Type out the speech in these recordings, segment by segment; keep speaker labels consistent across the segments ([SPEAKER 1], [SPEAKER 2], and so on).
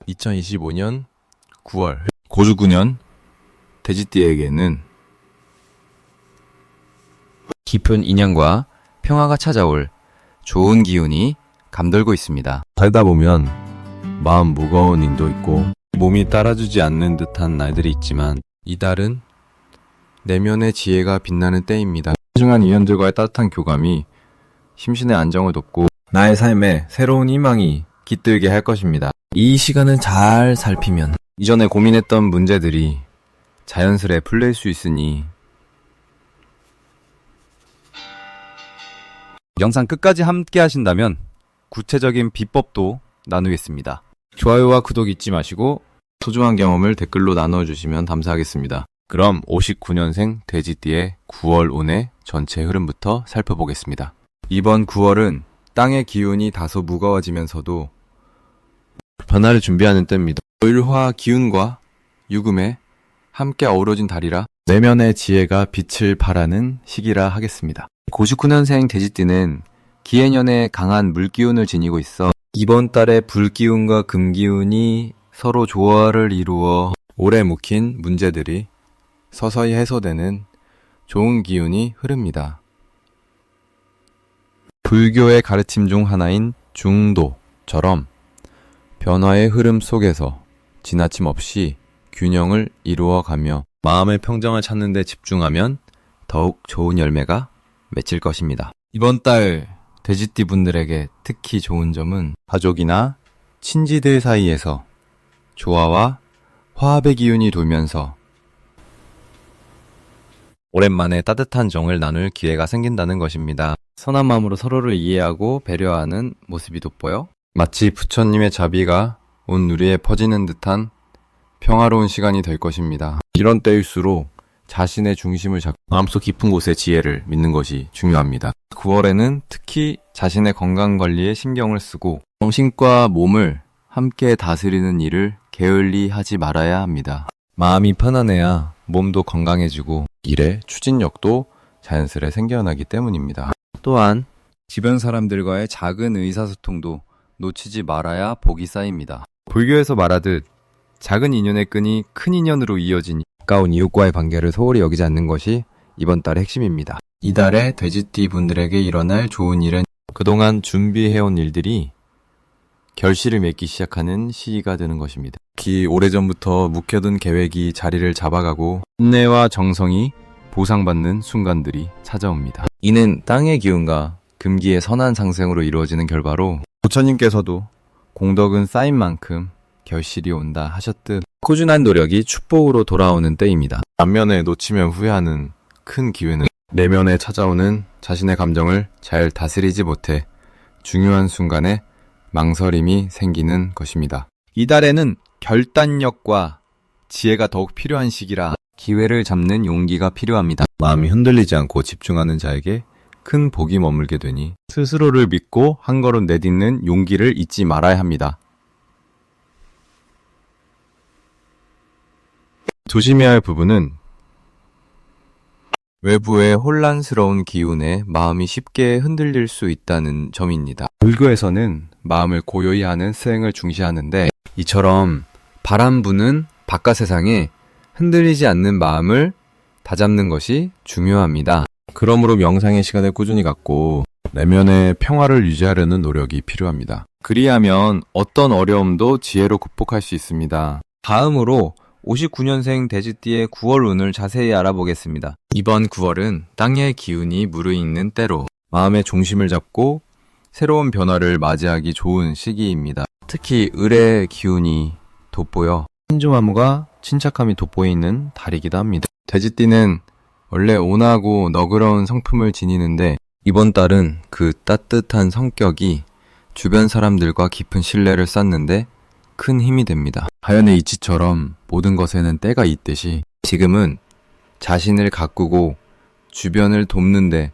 [SPEAKER 1] 2025년 9월 고주9년 돼지띠에게는
[SPEAKER 2] 깊은 인연과 평화가 찾아올 좋은 기운이 감돌고 있습니다.
[SPEAKER 1] 살다 보면 마음 무거운 일도 있고 몸이 따라주지 않는 듯한 날들이 있지만 이달은 내면의 지혜가 빛나는 때입니다. 소중한 인연들과의 따뜻한 교감이 심신의 안정을 돕고 나의 삶에 새로운 희망이 깃들게 할 것입니다. 이 시간을 잘 살피면 이전에 고민했던 문제들이 자연스레 풀릴 수 있으니
[SPEAKER 3] 영상 끝까지 함께 하신다면 구체적인 비법도 나누겠습니다.
[SPEAKER 1] 좋아요와 구독 잊지 마시고 소중한 경험을 댓글로 나눠주시면 감사하겠습니다. 그럼 59년생 돼지띠의 9월 운의 전체 흐름부터 살펴보겠습니다. 이번 9월은 땅의 기운이 다소 무거워지면서도 변화를 준비하는 때입니다. 을화 기운과 유금에 함께 어우러진 달이라 내면의 지혜가 빛을 발하는 시기라 하겠습니다.
[SPEAKER 2] 59년생 돼지띠는 기해년에 강한 물기운을 지니고 있어
[SPEAKER 1] 이번 달에 불기운과 금기운이 서로 조화를 이루어 오래 묵힌 문제들이 서서히 해소되는 좋은 기운이 흐릅니다. 불교의 가르침 중 하나인 중도처럼 변화의 흐름 속에서 지나침 없이 균형을 이루어가며 마음의 평정을 찾는 데 집중하면 더욱 좋은 열매가 맺힐 것입니다. 이번 달 돼지띠 분들에게 특히 좋은 점은 가족이나 친지들 사이에서 조화와 화합의 기운이 돌면서 오랜만에 따뜻한 정을 나눌 기회가 생긴다는 것입니다. 선한 마음으로 서로를 이해하고 배려하는 모습이 돋보여 마치 부처님의 자비가 온 누리에 퍼지는 듯한 평화로운 시간이 될 것입니다. 이런 때일수록 자신의 중심을 잡고 마음속 깊은 곳의 지혜를 믿는 것이 중요합니다. 9월에는 특히 자신의 건강관리에 신경을 쓰고 정신과 몸을 함께 다스리는 일을 게을리 하지 말아야 합니다. 마음이 편안해야 몸도 건강해지고 일의 추진력도 자연스레 생겨나기 때문입니다. 또한 주변 사람들과의 작은 의사소통도 놓치지 말아야 복이 쌓입니다. 불교에서 말하듯 작은 인연의 끈이 큰 인연으로 이어지니 가까운 이웃과의 관계를 소홀히 여기지 않는 것이 이번 달의 핵심입니다. 이달에 돼지띠 분들에게 일어날 좋은 일은 그동안 준비해온 일들이 결실을 맺기 시작하는 시기가 되는 것입니다. 특히 오래전부터 묵혀둔 계획이 자리를 잡아가고 인내와 정성이 보상받는 순간들이 찾아옵니다. 이는 땅의 기운과 금기의 선한 상승으로 이루어지는 결과로 부처님께서도 공덕은 쌓인 만큼 결실이 온다 하셨듯 꾸준한 노력이 축복으로 돌아오는 때입니다. 앞면에 놓치면 후회하는 큰 기회는 내면에 찾아오는 자신의 감정을 잘 다스리지 못해 중요한 순간에 망설임이 생기는 것입니다. 이달에는 결단력과 지혜가 더욱 필요한 시기라 기회를 잡는 용기가 필요합니다. 마음이 흔들리지 않고 집중하는 자에게 큰 복이 머물게 되니 스스로를 믿고 한 걸음 내딛는 용기를 잊지 말아야 합니다. 조심해야 할 부분은 외부의 혼란스러운 기운에 마음이 쉽게 흔들릴 수 있다는 점입니다. 불교에서는 마음을 고요히 하는 수행을 중시하는데 이처럼 바람 부는 바깥 세상에 흔들리지 않는 마음을 다잡는 것이 중요합니다. 그러므로 명상의 시간을 꾸준히 갖고 내면의 평화를 유지하려는 노력이 필요합니다. 그리하면 어떤 어려움도 지혜로 극복할 수 있습니다. 다음으로 59년생 돼지띠의 9월 운을 자세히 알아보겠습니다. 이번 9월은 땅의 기운이 무르익는 때로 마음의 중심을 잡고 새로운 변화를 맞이하기 좋은 시기입니다. 특히 을의 기운이 돋보여 신중함과 침착함이 돋보이는 달이기도 합니다. 돼지띠는 원래 온화하고 너그러운 성품을 지니는데 이번 달은 그 따뜻한 성격이 주변 사람들과 깊은 신뢰를 쌓는데 큰 힘이 됩니다. 자연의 이치처럼 모든 것에는 때가 있듯이 지금은 자신을 가꾸고 주변을 돕는데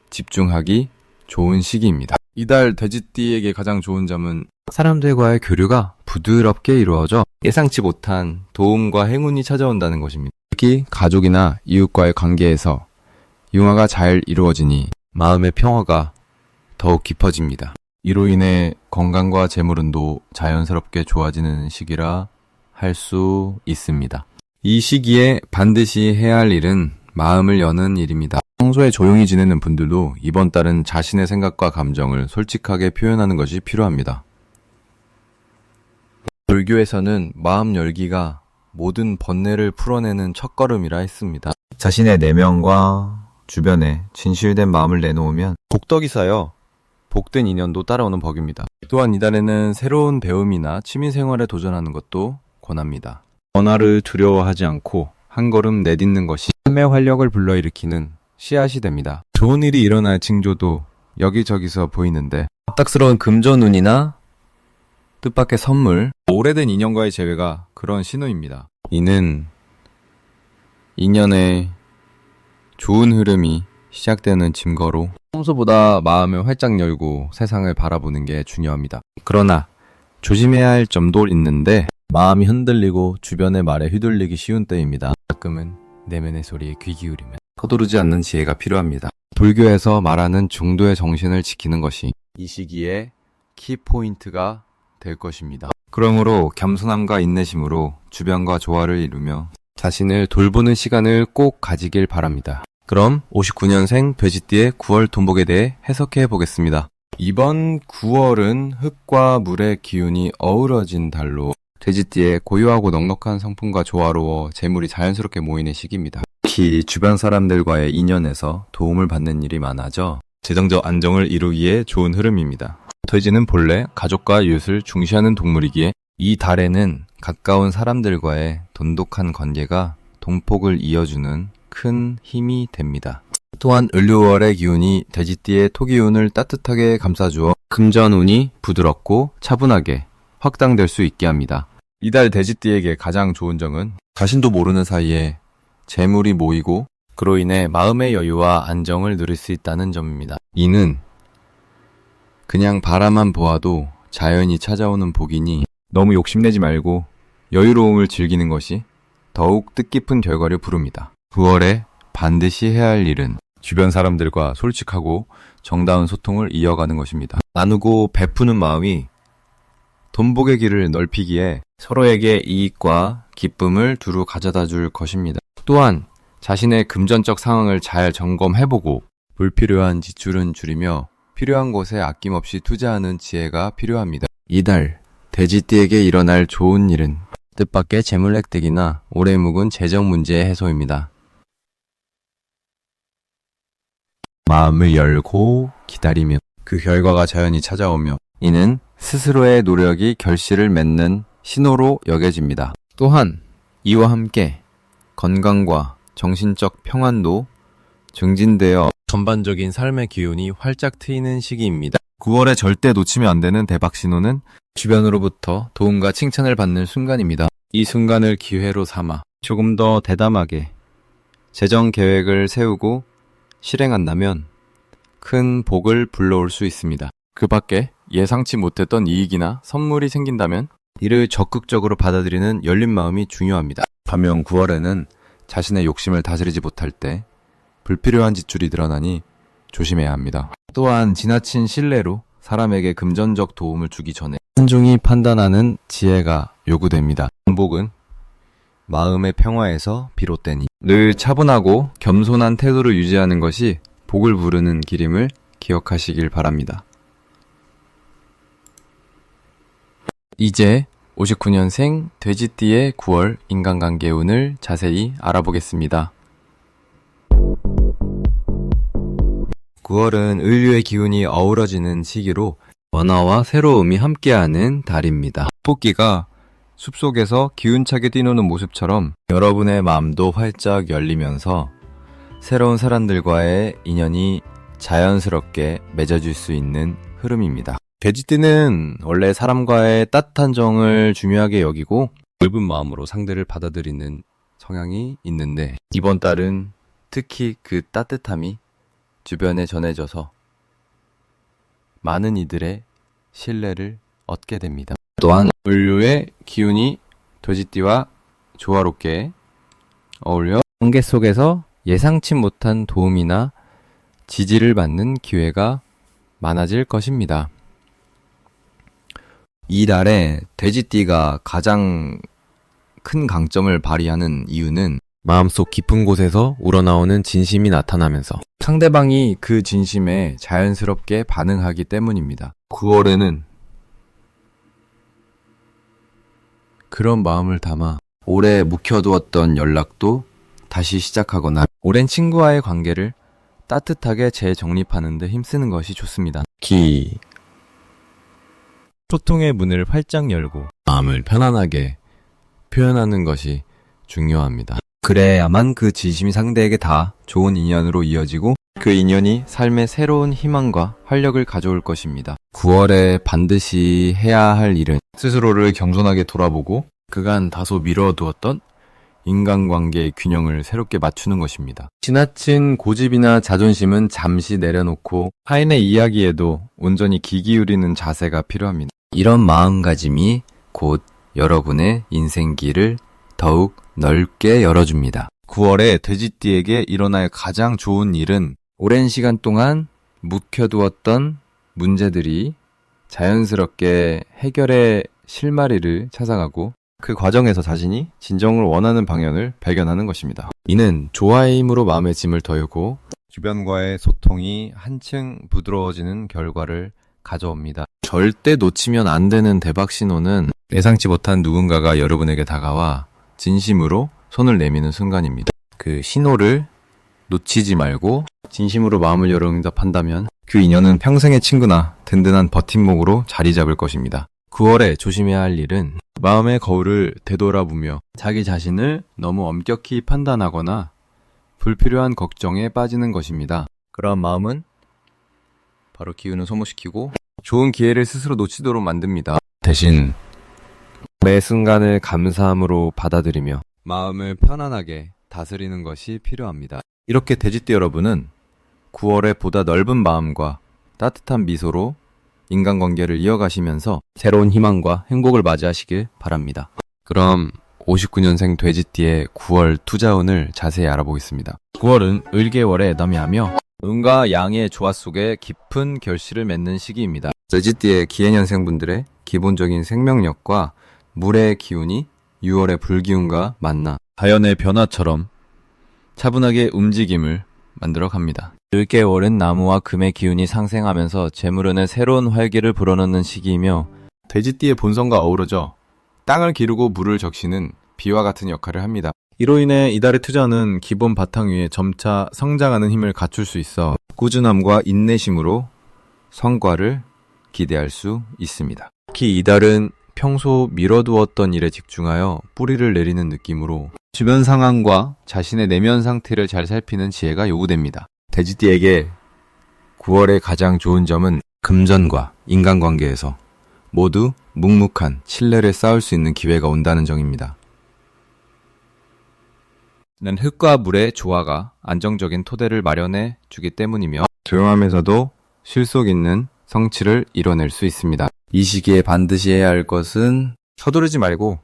[SPEAKER 1] 집중하기 좋은 시기입니다. 이달 돼지띠에게 가장 좋은 점은 사람들과의 교류가 부드럽게 이루어져 예상치 못한 도움과 행운이 찾아온다는 것입니다. 특히 가족이나 이웃과의 관계에서 융화가 잘 이루어지니 마음의 평화가 더욱 깊어집니다. 이로 인해 건강과 재물운도 자연스럽게 좋아지는 시기라 할 수 있습니다. 이 시기에 반드시 해야 할 일은 마음을 여는 일입니다. 평소에 조용히 지내는 분들도 이번 달은 자신의 생각과 감정을 솔직하게 표현하는 것이 필요합니다. 불교에서는 마음 열기가 모든 번뇌를 풀어내는 첫걸음이라 했습니다.
[SPEAKER 2] 자신의 내면과 주변에 진실된 마음을 내놓으면
[SPEAKER 1] 복덕이 쌓여 복된 인연도 따라오는 법입니다. 또한 이달에는 새로운 배움이나 취미생활에 도전하는 것도 권합니다. 변화를 두려워하지 않고 한 걸음 내딛는 것이 삶의 활력을 불러일으키는 씨앗이 됩니다. 좋은 일이 일어날 징조도 여기저기서 보이는데 갑작스러운 금전운이나 뜻밖의 선물, 오래된 인연과의 재회가 그런 신호입니다. 이는 인연의 좋은 흐름이 시작되는 증거로 평소보다 마음을 활짝 열고 세상을 바라보는 게 중요합니다. 그러나 조심해야 할 점도 있는데 마음이 흔들리고 주변의 말에 휘둘리기 쉬운 때입니다. 가끔은 내면의 소리에 귀 기울이면 서두르지 않는 지혜가 필요합니다. 불교에서 말하는 중도의 정신을 지키는 것이 이 시기에 키포인트가 될 것입니다. 그러므로 겸손함과 인내심으로 주변과 조화를 이루며 자신을 돌보는 시간을 꼭 가지길 바랍니다. 그럼 59년생 돼지띠의 9월 돈복에 대해 해석해 보겠습니다. 이번 9월은 흙과 물의 기운이 어우러진 달로 돼지띠의 고요하고 넉넉한 성품과 조화로워 재물이 자연스럽게 모이는 시기입니다. 특히 주변 사람들과의 인연에서 도움을 받는 일이 많아져 재정적 안정을 이루기에 좋은 흐름입니다. 돼지는 본래 가족과 이웃을 중시하는 동물이기에 이 달에는 가까운 사람들과의 돈독한 관계가 동폭을 이어주는 큰 힘이 됩니다. 또한 을류월의 기운이 돼지띠의 토기운을 따뜻하게 감싸주어 금전운이 부드럽고 차분하게 확장될 수 있게 합니다. 이달 돼지띠에게 가장 좋은 점은 자신도 모르는 사이에 재물이 모이고 그로 인해 마음의 여유와 안정을 누릴 수 있다는 점입니다. 이는 그냥 바라만 보아도 자연히 찾아오는 복이니 너무 욕심내지 말고 여유로움을 즐기는 것이 더욱 뜻깊은 결과를 부릅니다. 9월에 반드시 해야 할 일은 주변 사람들과 솔직하고 정다운 소통을 이어가는 것입니다. 나누고 베푸는 마음이 돈복의 길을 넓히기에 서로에게 이익과 기쁨을 두루 가져다 줄 것입니다. 또한 자신의 금전적 상황을 잘 점검해보고 불필요한 지출은 줄이며 필요한 곳에 아낌없이 투자하는 지혜가 필요합니다. 이달 돼지띠에게 일어날 좋은 일은 뜻밖의 재물 획득이나 오래 묵은 재정 문제의 해소입니다. 마음을 열고 기다리며 그 결과가 자연히 찾아오며 이는 스스로의 노력이 결실을 맺는 신호로 여겨집니다. 또한 이와 함께 건강과 정신적 평안도 증진되어 전반적인 삶의 기운이 활짝 트이는 시기입니다. 9월에 절대 놓치면 안 되는 대박 신호는 주변으로부터 도움과 칭찬을 받는 순간입니다. 이 순간을 기회로 삼아 조금 더 대담하게 재정 계획을 세우고 실행한다면 큰 복을 불러올 수 있습니다. 그 밖에 예상치 못했던 이익이나 선물이 생긴다면 이를 적극적으로 받아들이는 열린 마음이 중요합니다. 반면 9월에는 자신의 욕심을 다스리지 못할 때 불필요한 지출이 드러나니 조심해야 합니다. 또한 지나친 신뢰로 사람에게 금전적 도움을 주기 전에 신중히 판단하는 지혜가 요구됩니다. 복은 마음의 평화에서 비롯되니 늘 차분하고 겸손한 태도를 유지하는 것이 복을 부르는 길임을 기억하시길 바랍니다. 이제 59년생 돼지띠의 9월 인간관계운을 자세히 알아보겠습니다. 9월은 을류의 기운이 어우러지는 시기로 원화와 새로움이 함께하는 달입니다. 뽑기가 숲속에서 기운차게 뛰노는 모습처럼 여러분의 마음도 활짝 열리면서 새로운 사람들과의 인연이 자연스럽게 맺어질 수 있는 흐름입니다. 돼지띠는 원래 사람과의 따뜻한 정을 중요하게 여기고 넓은 마음으로 상대를 받아들이는 성향이 있는데 이번 달은 특히 그 따뜻함이 주변에 전해져서 많은 이들의 신뢰를 얻게 됩니다. 또한 을류의 기운이 돼지띠와 조화롭게 어울려 관계 속에서 예상치 못한 도움이나 지지를 받는 기회가 많아질 것입니다. 이달에 돼지띠가 가장 큰 강점을 발휘하는 이유는 마음속 깊은 곳에서 우러나오는 진심이 나타나면서 상대방이 그 진심에 자연스럽게 반응하기 때문입니다. 9월에는 그런 마음을 담아 오래 묵혀두었던 연락도 다시 시작하거나 오랜 친구와의 관계를 따뜻하게 재정립하는 데 힘쓰는 것이 좋습니다. 기 소통의 문을 활짝 열고 마음을 편안하게 표현하는 것이 중요합니다. 그래야만 그 진심이 상대에게 다 좋은 인연으로 이어지고 그 인연이 삶에 새로운 희망과 활력을 가져올 것입니다. 9월에 반드시 해야 할 일은 스스로를 겸손하게 돌아보고 그간 다소 미뤄두었던 인간관계의 균형을 새롭게 맞추는 것입니다. 지나친 고집이나 자존심은 잠시 내려놓고 타인의 이야기에도 온전히 귀 기울이는 자세가 필요합니다. 이런 마음가짐이 곧 여러분의 인생길을 더욱 넓게 열어줍니다. 9월에 돼지띠에게 일어날 가장 좋은 일은 오랜 시간 동안 묵혀두었던 문제들이 자연스럽게 해결의 실마리를 찾아가고 그 과정에서 자신이 진정을 원하는 방향을 발견하는 것입니다. 이는 조화의 힘으로 마음의 짐을 덜고 주변과의 소통이 한층 부드러워지는 결과를 가져옵니다. 절대 놓치면 안 되는 대박 신호는 예상치 못한 누군가가 여러분에게 다가와 진심으로 손을 내미는 순간입니다. 그 신호를 놓치지 말고 진심으로 마음을 열어 응답한다면 그 인연은 평생의 친구나 든든한 버팀목으로 자리 잡을 것입니다. 9월에 조심해야 할 일은 마음의 거울을 되돌아보며 자기 자신을 너무 엄격히 판단하거나 불필요한 걱정에 빠지는 것입니다. 그러한 마음은 바로 기운을 소모시키고 좋은 기회를 스스로 놓치도록 만듭니다. 대신 매 순간을 감사함으로 받아들이며 마음을 편안하게 다스리는 것이 필요합니다. 이렇게 돼지띠 여러분은 9월에 보다 넓은 마음과 따뜻한 미소로 인간관계를 이어가시면서 새로운 희망과 행복을 맞이하시길 바랍니다. 그럼 59년생 돼지띠의 9월 투자운을 자세히 알아보겠습니다. 9월은 을개월에 남이하며 음과 양의 조화 속에 깊은 결실을 맺는 시기입니다. 돼지띠의 기해년생분들의 기본적인 생명력과 물의 기운이 6월의 불기운과 만나 자연의 변화처럼 차분하게 움직임을 만들어 갑니다. 을개월은 나무와 금의 기운이 상생하면서 재물운의 새로운 활기를 불어넣는 시기이며 돼지띠의 본성과 어우러져 땅을 기르고 물을 적시는 비와 같은 역할을 합니다. 이로 인해 이달의 투자는 기본 바탕 위에 점차 성장하는 힘을 갖출 수 있어 꾸준함과 인내심으로 성과를 기대할 수 있습니다. 특히 이달은 평소 미뤄두었던 일에 집중하여 뿌리를 내리는 느낌으로 주변 상황과 자신의 내면 상태를 잘 살피는 지혜가 요구됩니다. 돼지띠에게 9월의 가장 좋은 점은 금전과 인간관계에서 모두 묵묵한 신뢰를 쌓을 수 있는 기회가 온다는 점입니다. 는 흙과 물의 조화가 안정적인 토대를 마련해 주기 때문이며 조용하면서도 실속 있는 성취를 이뤄낼 수 있습니다. 이 시기에 반드시 해야 할 것은 서두르지 말고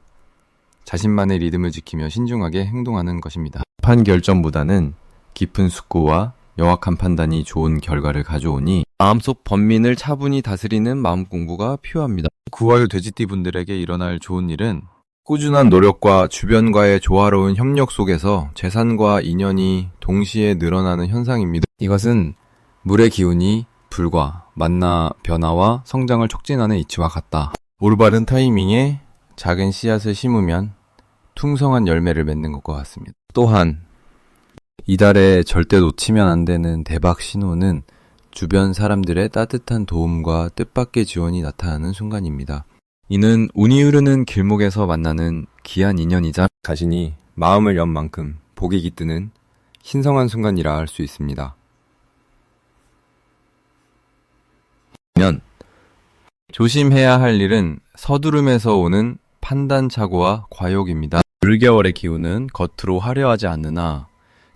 [SPEAKER 1] 자신만의 리듬을 지키며 신중하게 행동하는 것입니다. 판결점보다는 깊은 숙고와 명확한 판단이 좋은 결과를 가져오니 마음속 번민을 차분히 다스리는 마음 공부가 필요합니다. 9월 돼지띠 분들에게 일어날 좋은 일은 꾸준한 노력과 주변과의 조화로운 협력 속에서 재산과 인연이 동시에 늘어나는 현상입니다. 이것은 물의 기운이 불과 만나 변화와 성장을 촉진하는 이치와 같다. 올바른 타이밍에 작은 씨앗을 심으면 풍성한 열매를 맺는 것과 같습니다. 또한 이달에 절대 놓치면 안 되는 대박 신호는 주변 사람들의 따뜻한 도움과 뜻밖의 지원이 나타나는 순간입니다. 이는 운이 흐르는 길목에서 만나는 귀한 인연이자 자신이 마음을 연 만큼 복이 깃드는 신성한 순간이라 할 수 있습니다. 조심해야 할 일은 서두름에서 오는 판단착오와 과욕입니다. 물개월의 기운은 겉으로 화려하지 않으나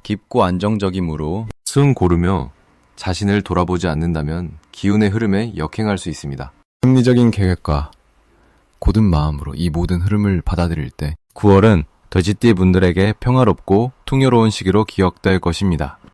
[SPEAKER 1] 깊고 안정적이므로 숨 고르며 자신을 돌아보지 않는다면 기운의 흐름에 역행할 수 있습니다. 합리적인 계획과 고든 마음으로 이 모든 흐름을 받아들일 때 9월은 돼지띠 분들에게 평화롭고 풍요로운 시기로 기억될 것입니다.